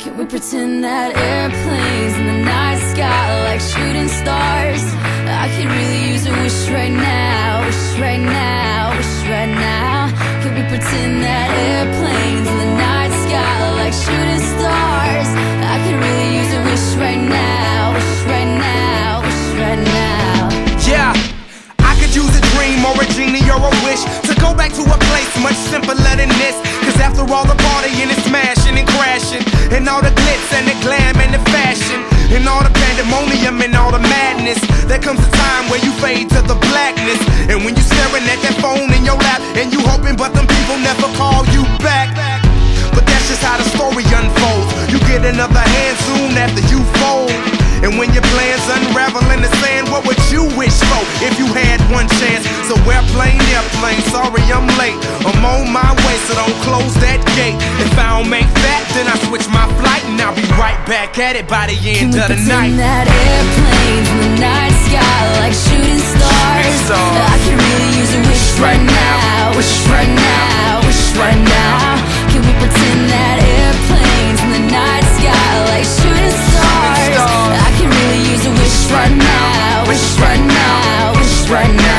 Can we pretend that airplanes in the night sky are like shooting stars? I could really use a wish right now, wish right now, wish right now. Can we pretend that airplanes in the night sky are like shooting stars? I could really use a wish right now, wish right now, wish right now. Yeah, I could use a dream or a genie or a wish to go back to a place much simpler than this. Cause after all the partying and smashing and crashing, and all the glitz and the glam and the fashion, and all the pandemonium and all the madness, there comes a time where you fade to the blackness. And when you staring at that phone in your lap, and you hoping but them people never call you back. But that's just how the story unfolds. You get another hand soon after you fold. And when your plans unravel in the sand, what would you wish for if you had one chance? So airplane, sorry I'm late. I'm on my way, so don't close that gate. If I don't make that, then I switch my flight, and I'll be right back at it by the end of the night. Can we pretend that airplanes in the night sky like shooting stars? I can really use a wish right now, wish right now, wish right now. Can we pretend that airplanes in the night sky like shooting stars? I can really use a wish right now, wish right now, wish right now.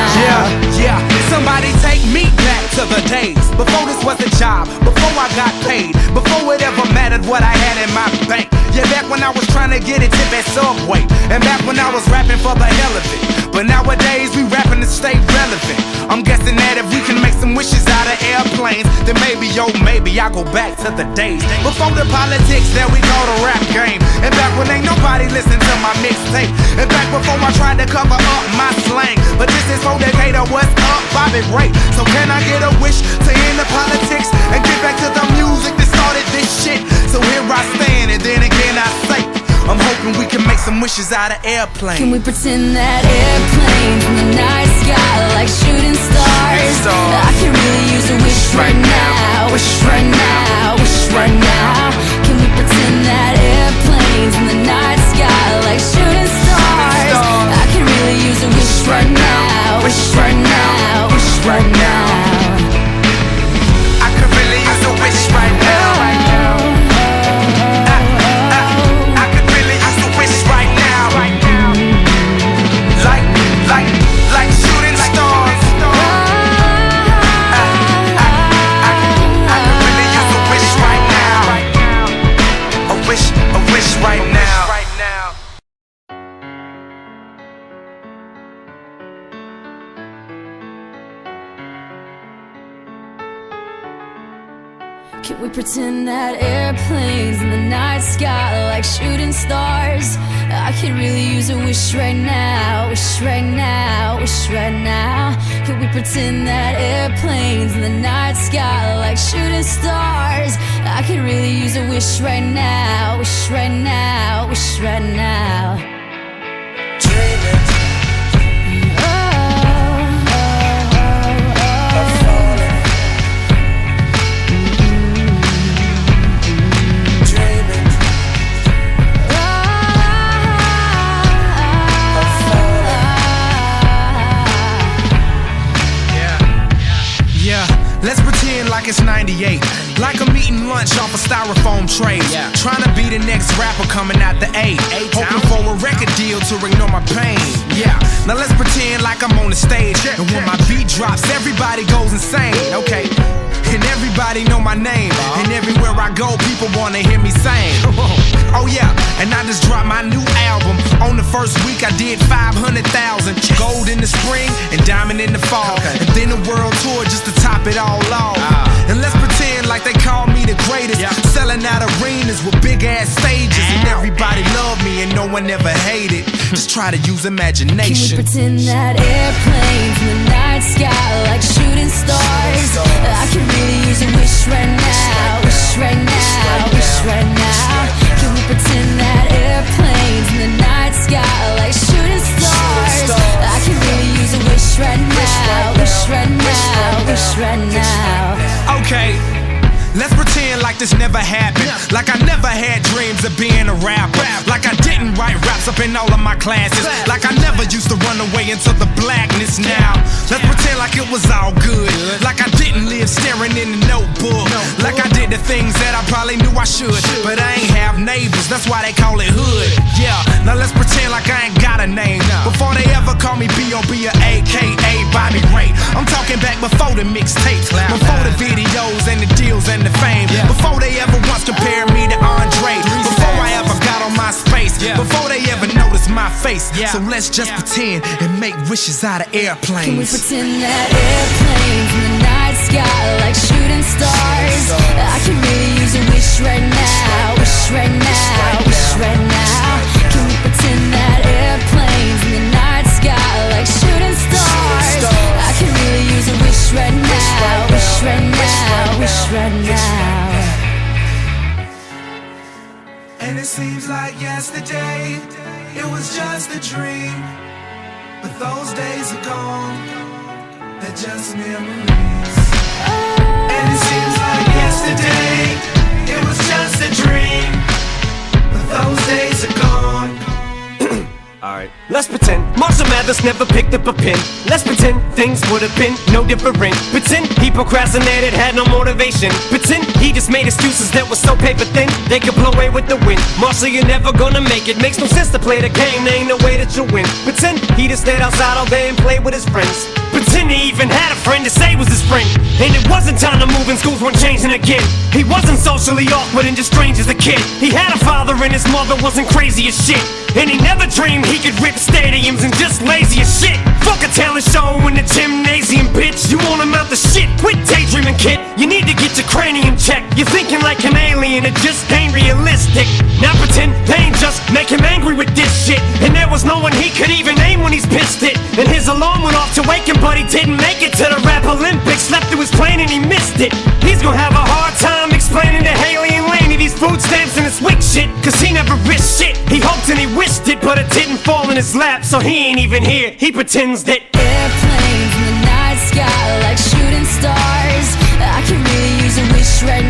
Yeah, somebody take me back to the days before this was a job, before I got paid, before it ever mattered what I had in my bank. Yeah, back when I was trying to get a tip at Subway, and back when I was rapping for the hell of it. But nowadays we rapping to stay relevant. I'm guessing that if we can make some wishes out of airplanes, then maybe, yo, maybe I'll go back to the days before the politics that we call the rap game. And back when ain't nobody listened to my mixtape. And back before I tried to cover up my slang. But this is for Decatur, what's up, Bobby Ray? So can I get a wish to end the politics and get back to the music that started this shit? So here I stand, and then again I say, I'm hoping we can make some wishes out of airplanes. Can we pretend that airplanes in the night sky like shooting stars? I can really use a wish right now, wish right now, wish right now. Can we pretend that airplanes in the night sky like shooting stars? I can really use a wish right now, wish right now, wish right now. I could really use a wish right now. Can we pretend that airplanes in the night sky are like shooting stars? I could really use a wish right now, wish right now, wish right now. Can we pretend that airplanes in the night sky are like shooting stars? I could really use a wish right now, wish right now, wish right now. Dreaming. Let's pretend like it's 98, like I'm eating lunch off a styrofoam tray, trying to be the next rapper coming out the A, hoping for a record deal to ignore my pain. Yeah, now let's pretend like I'm on the stage, and when my beat drops, everybody goes insane. Okay, and everybody know my name, and everywhere I go, people wanna hear me sing. Oh yeah, and I just dropped my new album. On the first week I did 500,000. Gold in the spring and diamond in the fall, and then a world tour just to top it all off. And let's pretend like they call me the greatest, selling out arenas with big ass stages, and everybody love me and no one ever hated. Just try to use imagination. Can we pretend that airplanes in the night sky like shooting stars? I can really use a wish right now, wish right now, wish right now. Can we pretend that airplanes in the night sky like shooting stars? I can really use a wish right now, wish right now, wish right now. Okay, let's pretend like this never happened, like I never had dreams of being a rapper, like I didn't write raps up in all of my classes, like I never used to run away into the blackness now. Let's pretend like it was all good, like I didn't live staring in the notebook, like I did the things that I probably knew I should, but I ain't have neighbors, that's why they call it hood. Yeah, now let's pretend like I ain't got a name before they ever call me B.O.B. or A.K.A. Bobby Ray. I'm talking back before the mixtapes, before the videos and the deals and the fame, before they ever once compared me to Andre, before I ever got on my space, before they ever noticed my face. So let's just pretend and make wishes out of airplanes. Can we pretend that airplanes in the night sky like shooting stars? I can really use a wish right now, wish right now, wish right now. Can we pretend that airplanes in the night sky like shooting stars? I can really use a wish right now, wish right now, wish right now. And it seems like yesterday, it was just a dream, but those days are gone, they're just memories. And it seems like yesterday, it was just a dream, but those days are gone. Alright, let's pretend Marshall Mathers never picked up a pen. Let's pretend things would have been no different. Pretend he procrastinated, had no motivation. Pretend he just made excuses that were so paper thin they could blow away with the wind. Marshall, you're never gonna make it. Makes no sense to play the game, there ain't no way that you'll win. Pretend he just stayed outside all day and played with his friends. Pretend he even had a friend to say was his friend. And it wasn't time to move and schools weren't changing again. He wasn't socially awkward and just strange as a kid. He had a father and his mother wasn't crazy as shit. And he never dreamed he could rip stadiums and just lazy as shit. Fuck a talent show in the gymnasium, bitch. You won't amount to shit. Quit daydreaming, kid. You need to get your cranium checked. You're thinking like an alien, it just ain't realistic. Now pretend pain just make him angry with this shit. And there was no one he could even aim when he's pissed it. And his alarm went off to wake him, but he didn't make it to the rap Olympics. Slept through his plane and he missed it. He's gonna have a hard time explaining to Haley and Laney these food stamps and this wick shit, cause he never risked shit. He hoped and he wished it, but it didn't fall in his lap, so he ain't even here. He pretends that airplanes in the night sky like shooting stars. I can really use a wish right